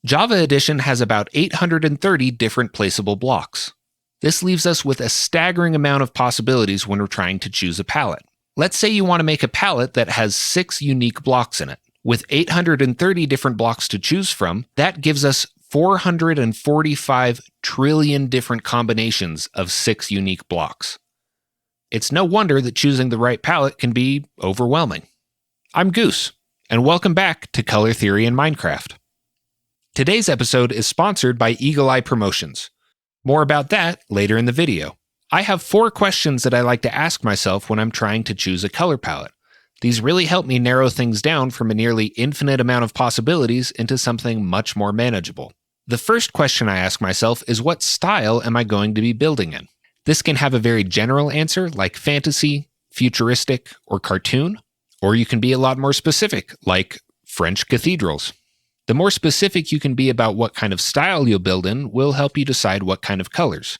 Java Edition has about 830 different placeable blocks. This leaves us with a staggering amount of possibilities when we're trying to choose a palette. Let's say you want to make a palette that has 6 unique blocks in it. With 830 different blocks to choose from, that gives us 445 trillion different combinations of 6 unique blocks. It's no wonder that choosing the right palette can be overwhelming. I'm Goose, and welcome back to Color Theory in Minecraft. Today's episode is sponsored by Eagle Eye Promotions. More about that later in the video. I have 4 questions that I like to ask myself when I'm trying to choose a color palette. These really help me narrow things down from a nearly infinite amount of possibilities into something much more manageable. The first question I ask myself is, what style am I going to be building in? This can have a very general answer like fantasy, futuristic, or cartoon, or you can be a lot more specific like French cathedrals. The more specific you can be about what kind of style you'll build in will help you decide what kind of colors.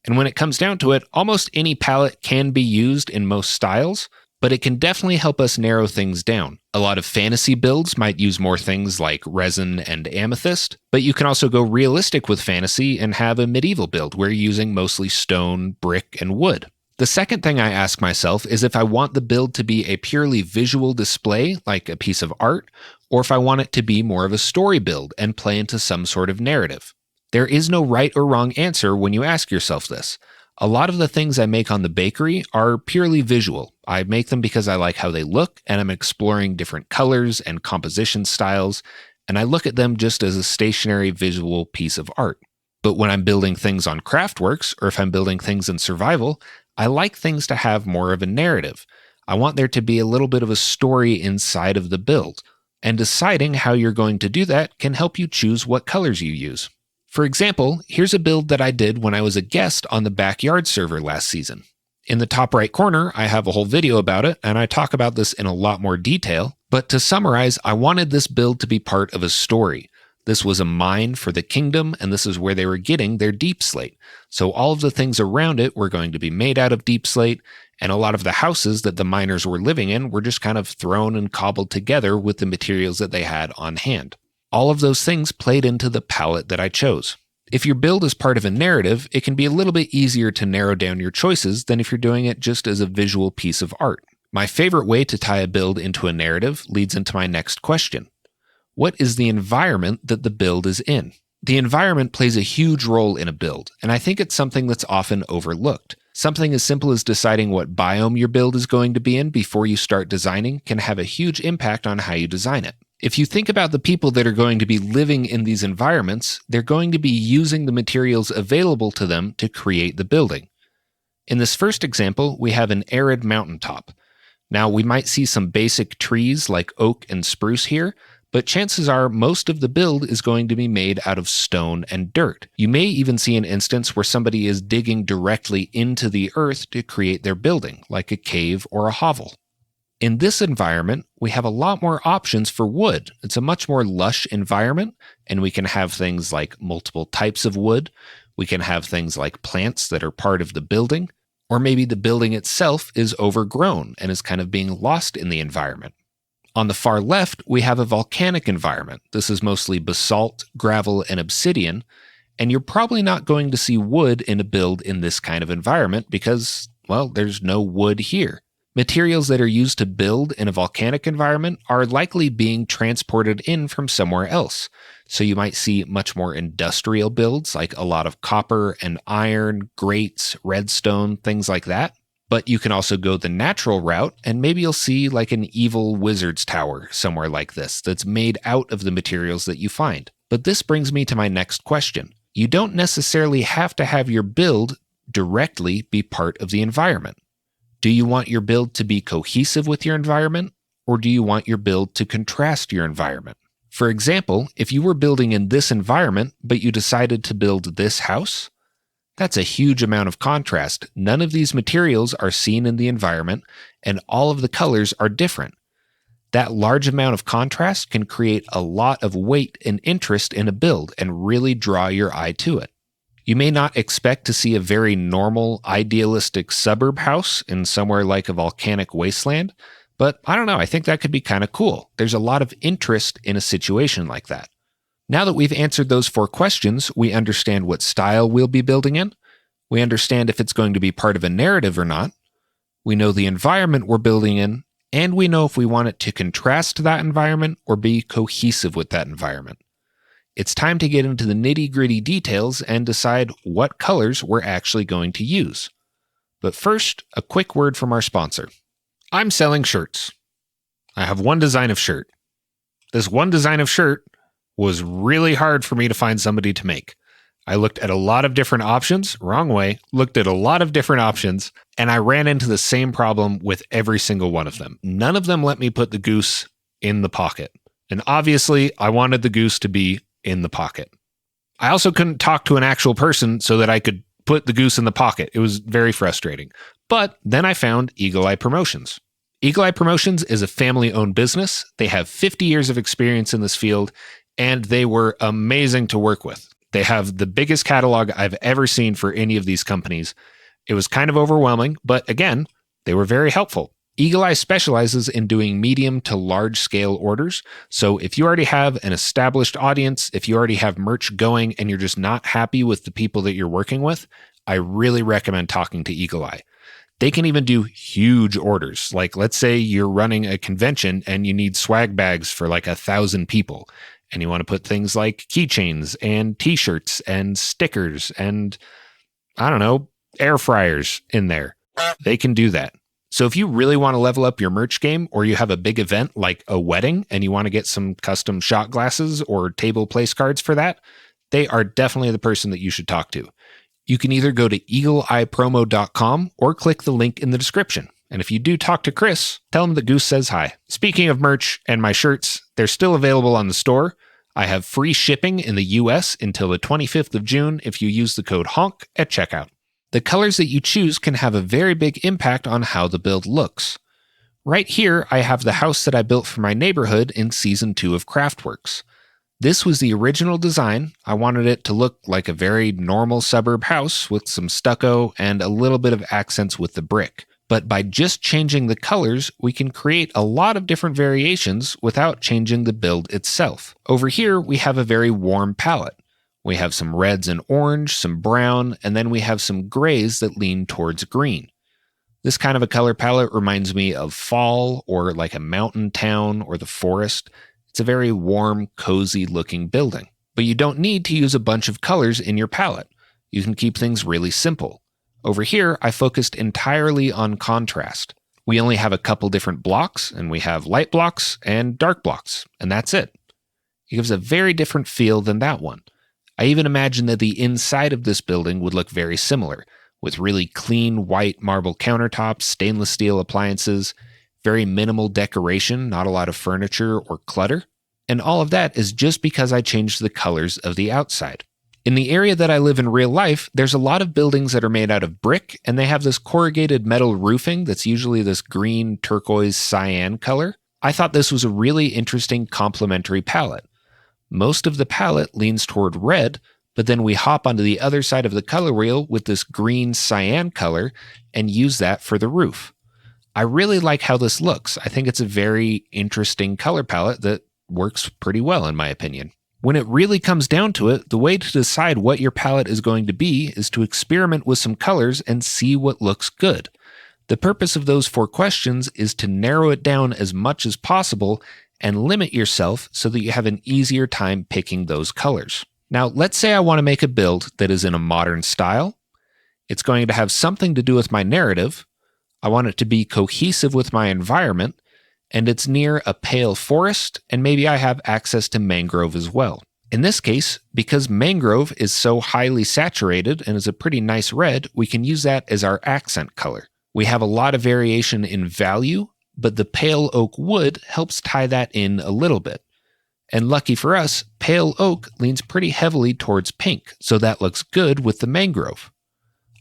And when it comes down to it, almost any palette can be used in most styles, but it can definitely help us narrow things down. A lot of fantasy builds might use more things like resin and amethyst, but you can also go realistic with fantasy and have a medieval build where you're using mostly stone, brick, and wood. The second thing I ask myself is if I want the build to be a purely visual display, like a piece of art, or if I want it to be more of a story build and play into some sort of narrative. There is no right or wrong answer when you ask yourself this. A lot of the things I make on the bakery are purely visual. I make them because I like how they look, and I'm exploring different colors and composition styles, and I look at them just as a stationary visual piece of art. But when I'm building things on Craftworks, or if I'm building things in survival, I like things to have more of a narrative. I want there to be a little bit of a story inside of the build, and deciding how you're going to do that can help you choose what colors you use. For example, here's a build that I did when I was a guest on the Backyard server last season. In the top right corner, I have a whole video about it, and I talk about this in a lot more detail, but to summarize, I wanted this build to be part of a story. This was a mine for the kingdom, and this is where they were getting their deep slate. So all of the things around it were going to be made out of deep slate, and a lot of the houses that the miners were living in were just kind of thrown and cobbled together with the materials that they had on hand. All of those things played into the palette that I chose. If your build is part of a narrative, it can be a little bit easier to narrow down your choices than if you're doing it just as a visual piece of art. My favorite way to tie a build into a narrative leads into my next question. What is the environment that the build is in? The environment plays a huge role in a build, and I think it's something that's often overlooked. Something as simple as deciding what biome your build is going to be in before you start designing can have a huge impact on how you design it. If you think about the people that are going to be living in these environments, they're going to be using the materials available to them to create the building. In this first example, we have an arid mountaintop. Now, we might see some basic trees like oak and spruce here, but chances are most of the build is going to be made out of stone and dirt. You may even see an instance where somebody is digging directly into the earth to create their building, like a cave or a hovel. In this environment, we have a lot more options for wood. It's a much more lush environment, and we can have things like multiple types of wood. We can have things like plants that are part of the building, or maybe the building itself is overgrown and is kind of being lost in the environment. On the far left, we have a volcanic environment. This is mostly basalt, gravel, and obsidian, and you're probably not going to see wood in a build in this kind of environment because, well, there's no wood here. Materials that are used to build in a volcanic environment are likely being transported in from somewhere else. So you might see much more industrial builds, like a lot of copper and iron, grates, redstone, things like that. But you can also go the natural route, and maybe you'll see like an evil wizard's tower somewhere like this that's made out of the materials that you find. But this brings me to my next question. You don't necessarily have to have your build directly be part of the environment. Do you want your build to be cohesive with your environment, or do you want your build to contrast your environment? For example, if you were building in this environment, but you decided to build this house, that's a huge amount of contrast. None of these materials are seen in the environment, and all of the colors are different. That large amount of contrast can create a lot of weight and interest in a build and really draw your eye to it. You may not expect to see a very normal, idealistic suburb house in somewhere like a volcanic wasteland, but I don't know, I think that could be kind of cool. There's a lot of interest in a situation like that. Now that we've answered those 4 questions, we understand what style we'll be building in. We understand if it's going to be part of a narrative or not. We know the environment we're building in, and we know if we want it to contrast to that environment or be cohesive with that environment. It's time to get into the nitty-gritty details and decide what colors we're actually going to use. But first, a quick word from our sponsor. I'm selling shirts. I have one design of shirt. This one design of shirt was really hard for me to find somebody to make. I looked at a lot of different options, wrong way, looked at a lot of different options, and I ran into the same problem with every single one of them. None of them let me put the goose in the pocket. And obviously, I wanted the goose to be in the pocket. I also couldn't talk to an actual person so that I could put the goose in the pocket. It was very frustrating. But then I found Eagle Eye Promotions. Eagle Eye Promotions is a family-owned business. They have 50 years of experience in this field, and they were amazing to work with. They have the biggest catalog I've ever seen for any of these companies. It was kind of overwhelming, but again, they were very helpful. Eagle Eye specializes in doing medium to large scale orders. So if you already have an established audience, if you already have merch going and you're just not happy with the people that you're working with, I really recommend talking to Eagle Eye. They can even do huge orders. Like let's say you're running a convention and you need swag bags for like 1,000 people. And you want to put things like keychains and t-shirts and stickers and, I don't know, air fryers in there. They can do that. So if you really want to level up your merch game, or you have a big event like a wedding and you want to get some custom shot glasses or table place cards for that, they are definitely the person that you should talk to. You can either go to eagleeyepromo.com or click the link in the description. And if you do talk to Chris, tell him that Goose says hi. Speaking of merch and my shirts, they're still available on the store. I have free shipping in the US until the 25th of June if you use the code HONK at checkout. The colors that you choose can have a very big impact on how the build looks. Right here, I have the house that I built for my neighborhood in Season 2 of Craftworks. This was the original design. I wanted it to look like a very normal suburb house with some stucco and a little bit of accents with the brick. But by just changing the colors, we can create a lot of different variations without changing the build itself. Over here, we have a very warm palette. We have some reds and orange, some brown, and then we have some grays that lean towards green. This kind of a color palette reminds me of fall or like a mountain town or the forest. It's a very warm, cozy looking building. But you don't need to use a bunch of colors in your palette. You can keep things really simple. Over here, I focused entirely on contrast. We only have a couple different blocks, and we have light blocks and dark blocks, and that's it. It gives a very different feel than that one. I even imagine that the inside of this building would look very similar, with really clean white marble countertops, stainless steel appliances, very minimal decoration, not a lot of furniture or clutter. And all of that is just because I changed the colors of the outside. In the area that I live in real life, there's a lot of buildings that are made out of brick, and they have this corrugated metal roofing that's usually this green, turquoise, cyan color. I thought this was a really interesting complementary palette. Most of the palette leans toward red, but then we hop onto the other side of the color wheel with this green cyan color and use that for the roof. I really like how this looks. I think it's a very interesting color palette that works pretty well, in my opinion. When it really comes down to it, the way to decide what your palette is going to be is to experiment with some colors and see what looks good. The purpose of those 4 questions is to narrow it down as much as possible and limit yourself so that you have an easier time picking those colors. Now, let's say I want to make a build that is in a modern style. It's going to have something to do with my narrative. I want it to be cohesive with my environment, and it's near a pale forest, and maybe I have access to mangrove as well. In this case, because mangrove is so highly saturated and is a pretty nice red, we can use that as our accent color. We have a lot of variation in value, but the pale oak wood helps tie that in a little bit. And lucky for us, pale oak leans pretty heavily towards pink, so that looks good with the mangrove.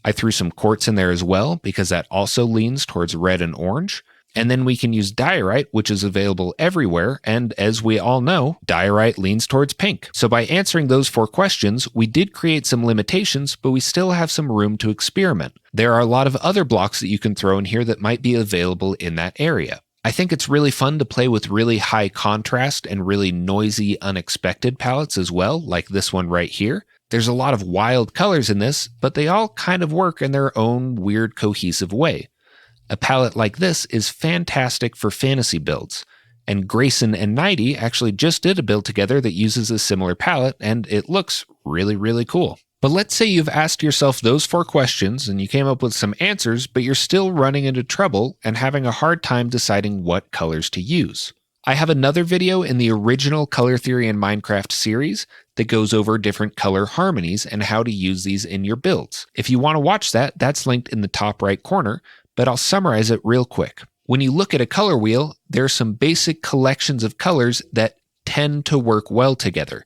I threw some quartz in there as well because that also leans towards red and orange. And then we can use diorite, which is available everywhere, and as we all know, diorite leans towards pink. So by answering those 4 questions, we did create some limitations, but we still have some room to experiment. There are a lot of other blocks that you can throw in here that might be available in that area. I think it's really fun to play with really high contrast and really noisy, unexpected palettes as well, like this one right here. There's a lot of wild colors in this, but they all kind of work in their own weird, cohesive way. A palette like this is fantastic for fantasy builds, and Grayson and Nighty actually just did a build together that uses a similar palette, and it looks really, really cool. But let's say you've asked yourself those 4 questions and you came up with some answers, but you're still running into trouble and having a hard time deciding what colors to use. I have another video in the original Color Theory in Minecraft series that goes over different color harmonies and how to use these in your builds. If you want to watch that, that's linked in the top right corner, but I'll summarize it real quick. When you look at a color wheel, there are some basic collections of colors that tend to work well together.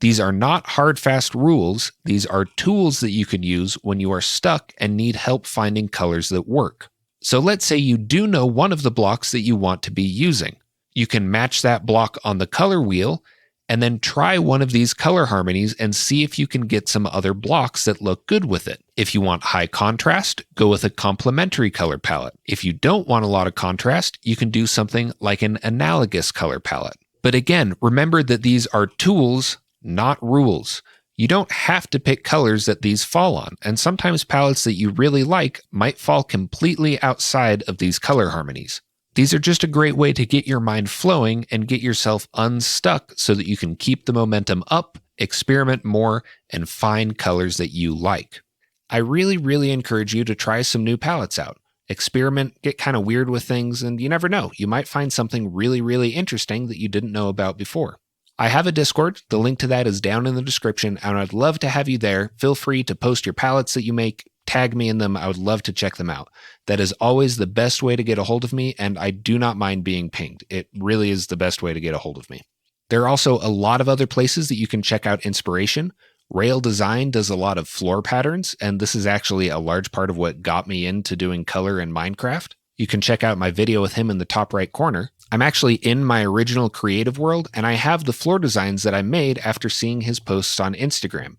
These are not hard, fast rules. These are tools that you can use when you are stuck and need help finding colors that work. So let's say you do know one of the blocks that you want to be using. You can match that block on the color wheel and then try one of these color harmonies and see if you can get some other blocks that look good with it. If you want high contrast, go with a complementary color palette. If you don't want a lot of contrast, you can do something like an analogous color palette. But again, remember that these are tools, not rules. You don't have to pick colors that these fall on, and sometimes palettes that you really like might fall completely outside of these color harmonies. These are just a great way to get your mind flowing and get yourself unstuck so that you can keep the momentum up, experiment more, and find colors that you like. I really, really encourage you to try some new palettes out. Experiment, get kind of weird with things, and you never know, you might find something really, really interesting that you didn't know about before. I have a Discord. The link to that is down in the description, and I'd love to have you there. Feel free to post your palettes that you make, tag me in them. I would love to check them out. That is always the best way to get a hold of me, and I do not mind being pinged. It really is the best way to get a hold of me. There are also a lot of other places that you can check out inspiration. Rail Design does a lot of floor patterns, and this is actually a large part of what got me into doing color in Minecraft. You can check out my video with him in the top right corner. I'm actually in my original creative world, and I have the floor designs that I made after seeing his posts on Instagram.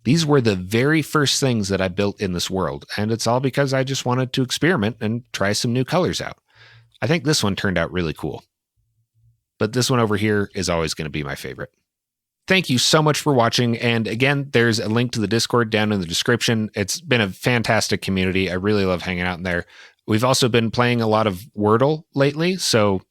These were the very first things that I built in this world, and it's all because I just wanted to experiment and try some new colors out. I think this one turned out really cool. But this one over here is always going to be my favorite. Thank you so much for watching, and again, there's a link to the Discord down in the description. It's been a fantastic community. I really love hanging out in there. We've also been playing a lot of Wordle lately, so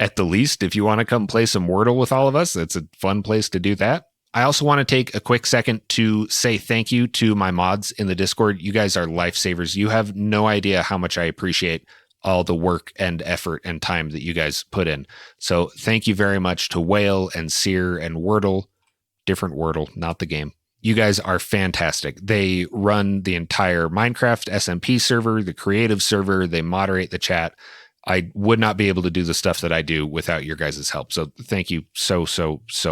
at the least, if you want to come play some Wordle with all of us, it's a fun place to do that. I also want to take a quick second to say thank you to my mods in the Discord. You guys are lifesavers. You have no idea how much I appreciate all the work and effort and time that you guys put in. So thank you very much to Whale and Sear and Wordle. Different Wordle, not the game. You guys are fantastic. They run the entire Minecraft SMP server, the creative server. They moderate the chat. I would not be able to do the stuff that I do without your guys' help. So thank you so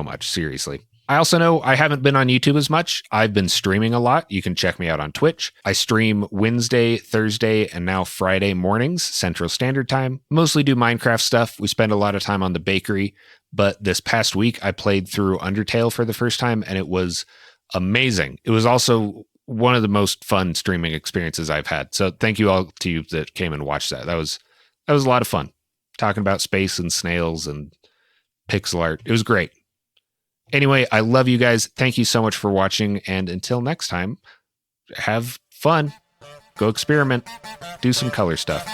much. Seriously. I also know I haven't been on YouTube as much. I've been streaming a lot. You can check me out on Twitch. I stream Wednesday, Thursday, and now Friday mornings, Central Standard Time. Mostly do Minecraft stuff. We spend a lot of time on the bakery. But this past week, I played through Undertale for the first time, and it was amazing. It was also one of the most fun streaming experiences I've had. So thank you all to you that came and watched that. That was a lot of fun. Talking about space and snails and pixel art. It was great. Anyway, I love you guys. Thank you so much for watching. And until next time, have fun. Go experiment. Do some color stuff.